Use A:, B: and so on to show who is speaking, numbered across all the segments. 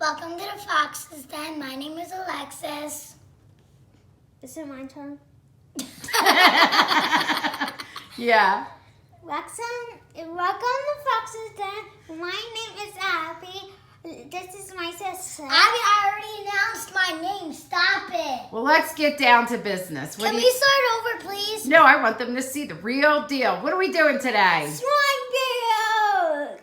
A: Welcome to the Fox's Den. My name is Alexis.
B: Is it my turn?
C: Yeah.
B: Welcome to Fox's Den. My name is Abby. This is my sister.
A: Abby, I already announced my name. Stop it.
C: Well, let's get down to business.
A: Can we start over, please?
C: No, I want them to see the real deal. What are we doing today?
B: Slime videos.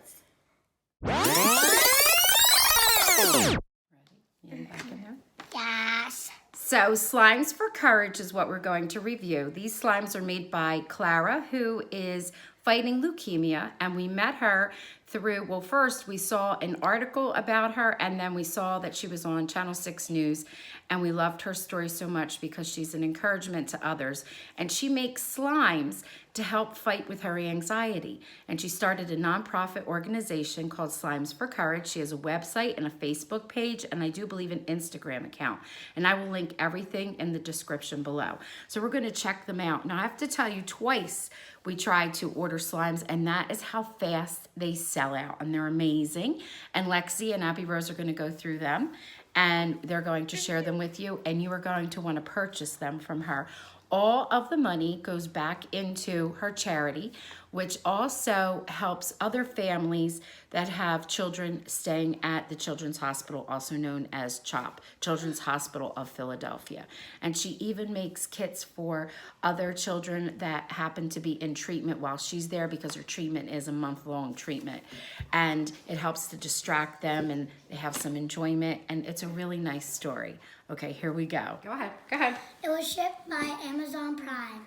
A: Yes.
C: So, Slimes for Courage is what we're going to review. These slimes are made by Clara, who is fighting leukemia, and we met her through, well, first we saw an article about her, and then we saw that she was on Channel 6 News, and we loved her story so much because she's an encouragement to others, and she makes slimes to help fight with her anxiety. And she started a nonprofit organization called Slimes for Courage. She has a website and a Facebook page, and I do believe an Instagram account. And I will link everything in the description below. So we're gonna check them out. Now I have to tell you, twice we tried to order slimes, and that is how fast they sell out. And they're amazing. And Lexi and Abby Rose are gonna go through them, and they're going to share them with you, and you are going to wanna purchase them from her. All of the money goes back into her charity, which also helps other families that have children staying at the Children's Hospital, also known as CHOP, Children's Hospital of Philadelphia. And she even makes kits for other children that happen to be in treatment while she's there, because her treatment is a month-long treatment. And it helps to distract them, and they have some enjoyment, and it's a really nice story. Okay, here we go. Go ahead.
A: It was shipped by Amazon Prime.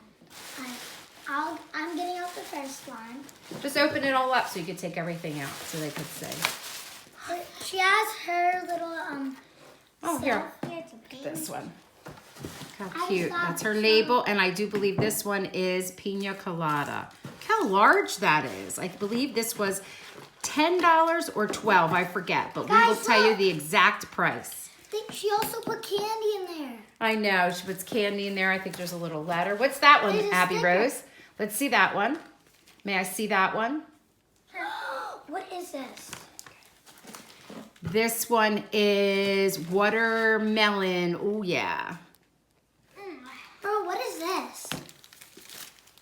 A: I'm getting out the first slime.
C: Just open it all up so you could take everything out so they could see.
A: She has her little
C: Oh, here.
B: Here's a pink.
C: This one. How
A: I
C: cute.
A: thought
C: That's her
A: so.
C: label, and I do believe this one is Pina Colada. Look how large that is. I believe this was $10 or $12, I forget, but we will
A: Guys,
C: tell you
A: look.
C: the exact price.
A: I think she also put candy in there.
C: I know, she puts candy in there. I think there's a little letter. What's that one,
A: There's a
C: Abby
A: sticker.
C: Rose? Let's see that one. May I see that one?
A: What is this?
C: This one is watermelon. Oh, yeah.
A: Bro, what is this?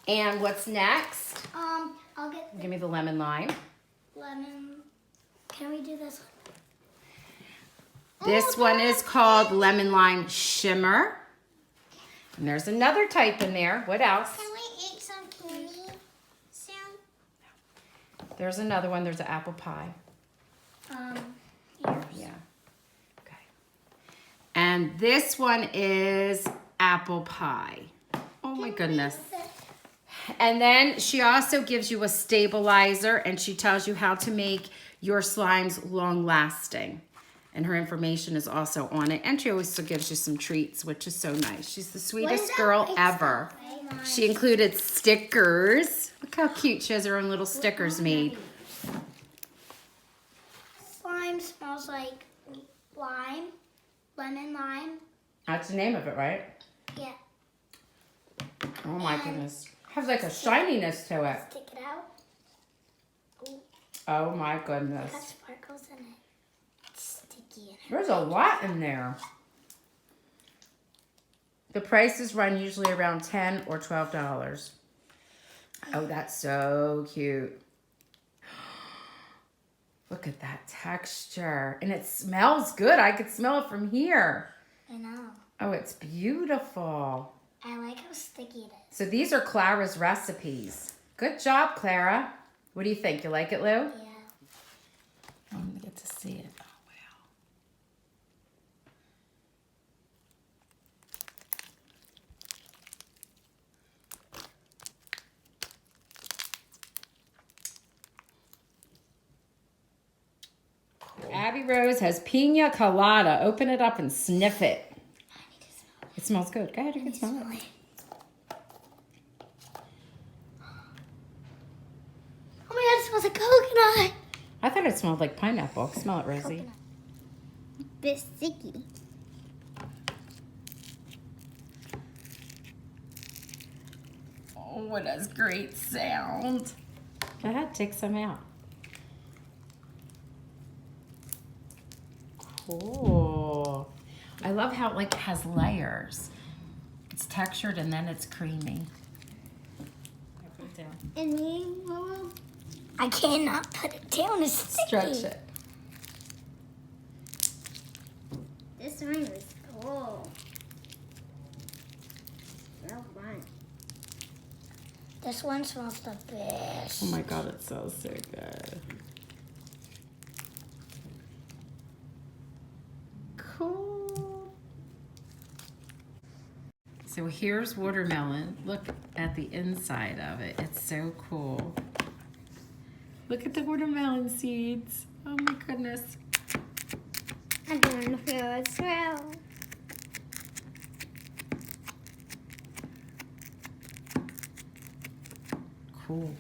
C: And what's next?
A: I'll get
C: Give me the lemon lime.
A: lemon. Can we do this one?
C: This one is called Lemon Lime Shimmer. And there's another type in there. What else?
B: Can we eat some candy soon?
C: There's another one. There's an apple pie.
A: Here.
C: Yeah. Okay. And this one is apple pie. Oh my goodness. And then she also gives you a stabilizer, and she tells you how to make your slimes long lasting. And her information is also on it. And she also gives you some treats, which is so nice. She's the sweetest
A: that
C: girl
A: big
C: ever.
A: stuff?
C: She included stickers. Look how cute. She has her own little stickers made.
A: Slime smells like lime, lemon lime.
C: That's the name of it, right?
A: Yeah.
C: Oh my goodness. Has like a shininess to it.
A: Stick it out. Ooh,
C: Oh my
A: got
C: goodness.
A: sparkles in it. It's sticky in it.
C: There's a lot in there. The prices run usually around $10 or $12. Oh, that's so cute. Look at that texture. And it smells good. I could smell it from here.
A: I know.
C: Oh, it's beautiful.
A: I like how sticky it is.
C: So these are Clara's recipes. Good job, Clara. What do you think? You like it, Lou?
A: Yeah.
C: I'm gonna get to see it. Oh, wow. Abby Rose has Pina Colada. Open it up and sniff it.
A: I need to smell it.
C: It smells good. Go ahead, you can smell it.
A: Oh my god, it smells like coconut.
C: I thought it smelled like pineapple. Smell it, Rosie.
A: Coconut.
B: Bit sticky.
C: Oh, it has great sound. Go ahead, take some out. cool. I love how it has layers. It's textured and then it's creamy. Put it down.
B: And me, Mama?
A: I cannot put it down. It's sticky.
C: Stretch it.
B: This one is cool. So fun.
A: This one smells the best.
C: Oh my god, it smells so good. Cool. So here's watermelon. Look at the inside of it. It's so cool. Look at the watermelon seeds. Oh my goodness.
B: I'm gonna feel it swell.
C: Cool.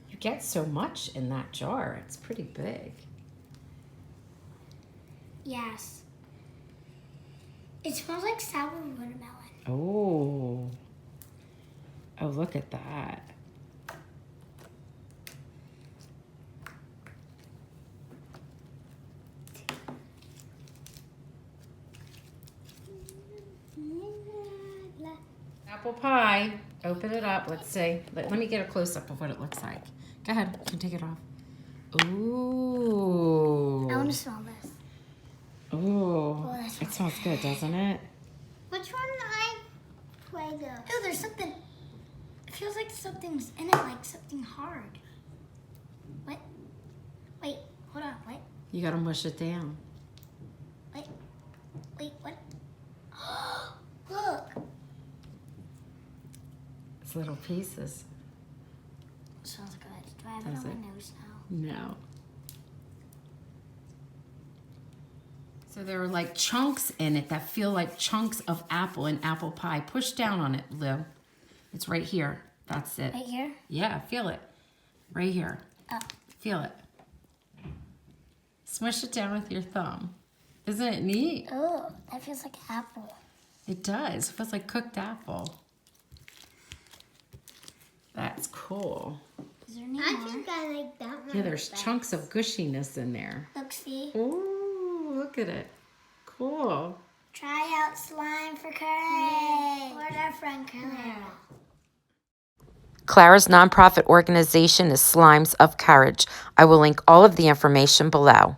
C: You get so much in that jar. It's pretty big.
A: Yes. It smells like sour watermelon.
C: Oh. Oh, look at that. Apple pie. Open it up. Let's see. Let me get a close-up of what it looks like. Go ahead. You can take it off. Ooh.
A: I want to smell this.
C: Ooh.
A: Oh, that
C: It
A: smells
C: smells good, doesn't it?
B: Which one I play though?
A: Oh, there's something. It feels like something's in it, like something hard. What? Wait, hold on. Wait,
C: You gotta mush it down.
A: wait, what? Look.
C: It's little pieces.
A: Smells good. Do I have it
C: Does
A: on
C: it?
A: my nose now?
C: No. So there are like chunks in it that feel like chunks of apple and apple pie. Push down on it, Lou. It's right here. That's it.
A: Right here?
C: Yeah, feel it. Right here.
A: Oh.
C: Feel it. Smush it down with your thumb. Isn't it neat?
A: Oh, that feels like apple.
C: It does. It feels like cooked apple. That's cool.
A: Is there any
B: I
A: more?
B: think I like that one.
C: Yeah, there's
B: best.
C: chunks of gushiness in there.
A: Look, see?
C: Ooh, look at it. Cool.
A: Try out slime for Curry. Or our friend Clara.
D: Clara's nonprofit organization is Slimes of Courage. I will link all of the information below.